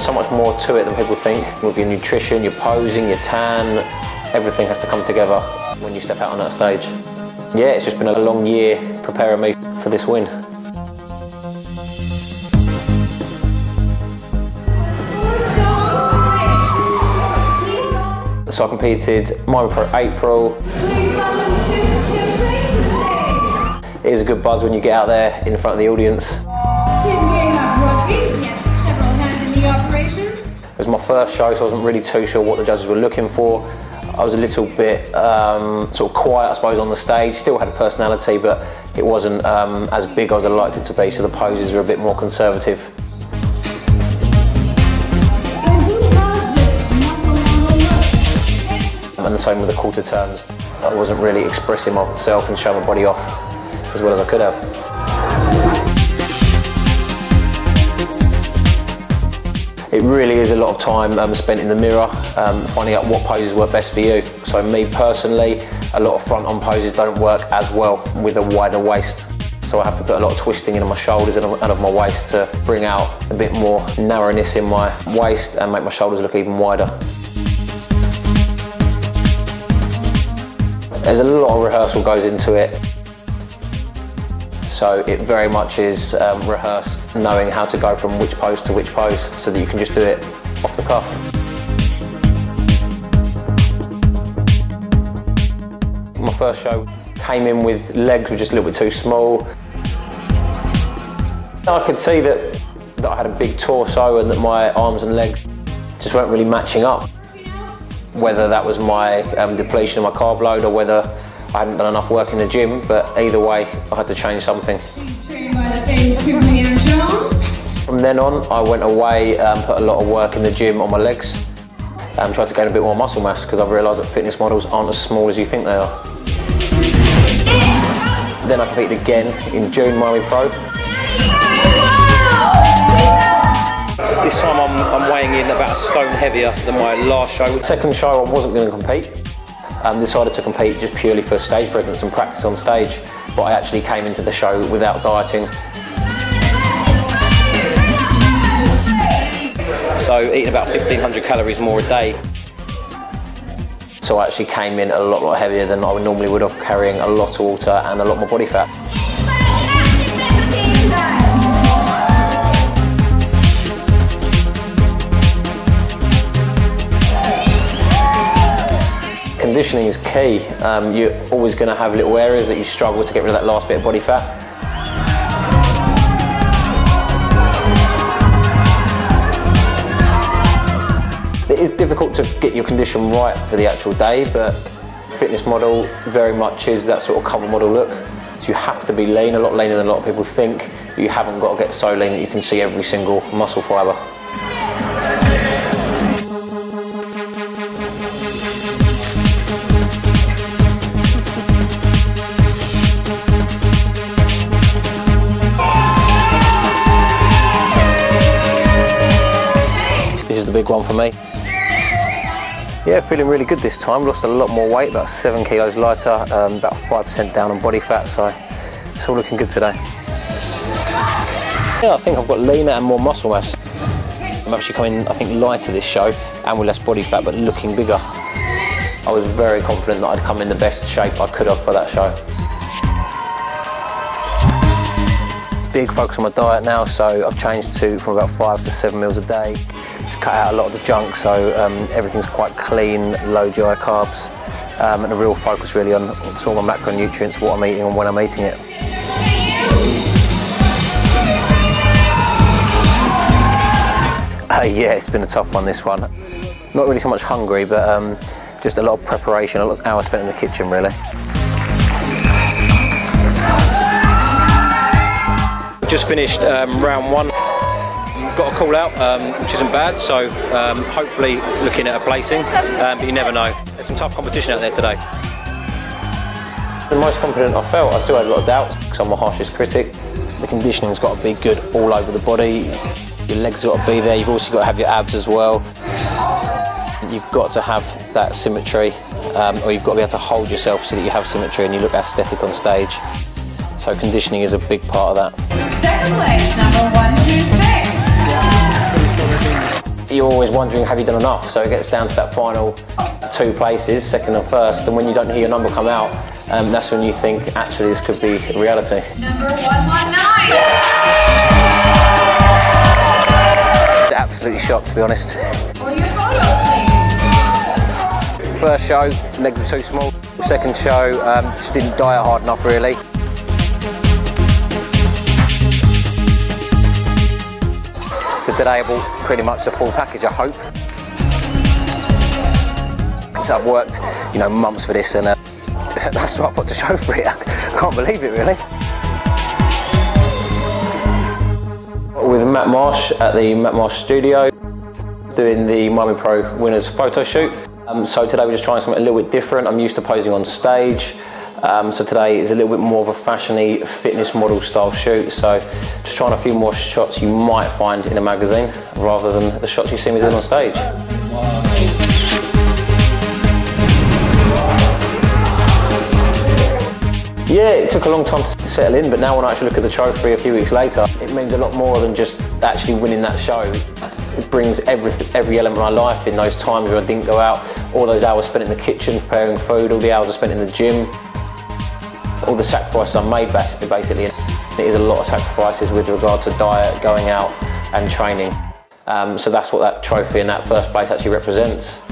so much more to it than people think. With your nutrition, your posing, your tan, everything has to come together when you step out on that stage. Yeah, it's just been a long year preparing me for this win. So I competed Miami Pro April. It is a good buzz when you get out there in front of the audience. It was my first show, so I wasn't really too sure what the judges were looking for. I was a little bit sort of quiet, I suppose, on the stage. Still had a personality, but it wasn't as big as I liked it to be, so the poses were a bit more conservative. And the same with the quarter turns. I wasn't really expressing myself and showing my body off as well as I could have. It really is a lot of time spent in the mirror, finding out what poses work best for you. So me personally, a lot of front-on poses don't work as well with a wider waist. So I have to put a lot of twisting into my shoulders and out of my waist to bring out a bit more narrowness in my waist and make my shoulders look even wider. There's a lot of rehearsal goes into it. So it very much is rehearsed, knowing how to go from which pose to which pose so that you can just do it off the cuff. My first show came in with legs were just a little bit too small. I could see that I had a big torso and that my arms and legs just weren't really matching up. Whether that was my depletion of my carb load or whether I hadn't done enough work in the gym, but either way, I had to change something. From then on, I went away and put a lot of work in the gym on my legs and tried to gain a bit more muscle mass because I've realised that fitness models aren't as small as you think they are. Then I competed again in June, Miami Pro. This time I'm weighing in about a stone heavier than my last show. Second show I wasn't going to compete. Decided to compete just purely for stage presence and practice on stage, but I actually came into the show without dieting. So eating about 1,500 calories more a day. So I actually came in a lot heavier than I normally would have, carrying a lot of water and a lot more body fat. Conditioning is key. You're always going to have little areas that you struggle to get rid of that last bit of body fat. It is difficult to get your condition right for the actual day, but fitness model very much is that sort of cover model look. So you have to be lean, a lot leaner than a lot of people think. You haven't got to get so lean that you can see every single muscle fibre. This is the big one for me. Yeah, feeling really good this time. Lost a lot more weight, about 7 kilos lighter, about 5% down on body fat, so it's all looking good today. Yeah, I think I've got leaner and more muscle mass. I'm actually coming, I think, lighter this show and with less body fat, but looking bigger. I was very confident that I'd come in the best shape I could have for that show. Big focus on my diet now, so I've changed from about 5 to 7 meals a day. Just cut out a lot of the junk, so everything's quite clean, low GI carbs, and a real focus really on all my macronutrients, what I'm eating and when I'm eating it. Yeah, it's been a tough one, this one. Not really so much hungry, but just a lot of preparation, a lot of hours spent in the kitchen really. Just finished round 1. Got a call out, which isn't bad, so hopefully looking at a placing, but you never know. There's some tough competition out there today. The most confident I felt, I still had a lot of doubts because I'm my harshest critic. The conditioning's got to be good all over the body. Your legs have got to be there, you've also got to have your abs as well. You've got to have that symmetry, or you've got to be able to hold yourself so that you have symmetry and you look aesthetic on stage. So conditioning is a big part of that. Second place, number 126. you're always wondering, have you done enough? So it gets down to that final 2 places, second and first, and when you don't hear your number come out, that's when you think, actually, this could be a reality. Number 119. Absolutely shocked, to be honest. For your photo, please. First show, legs were too small. Second show, just didn't diet hard enough, really. So today I bought pretty much the full package, I hope. So I've worked, months for this, and that's what I've got to show for it. I can't believe it, really. With Matt Marsh at the Matt Marsh studio, doing the Miami Pro Winners photo shoot. So today we're just trying something a little bit different. I'm used to posing on stage. So today is a little bit more of a fashion-y fitness model style shoot. So just trying a few more shots you might find in a magazine rather than the shots you see me doing on stage. Yeah, it took a long time to settle in, but now when I actually look at the trophy a few weeks later, it means a lot more than just actually winning that show. It brings every element of my life in those times where I didn't go out, all those hours spent in the kitchen preparing food, all the hours I spent in the gym, all the sacrifices I made basically. It is a lot of sacrifices with regard to diet, going out and training. So that's what that trophy in that first place actually represents.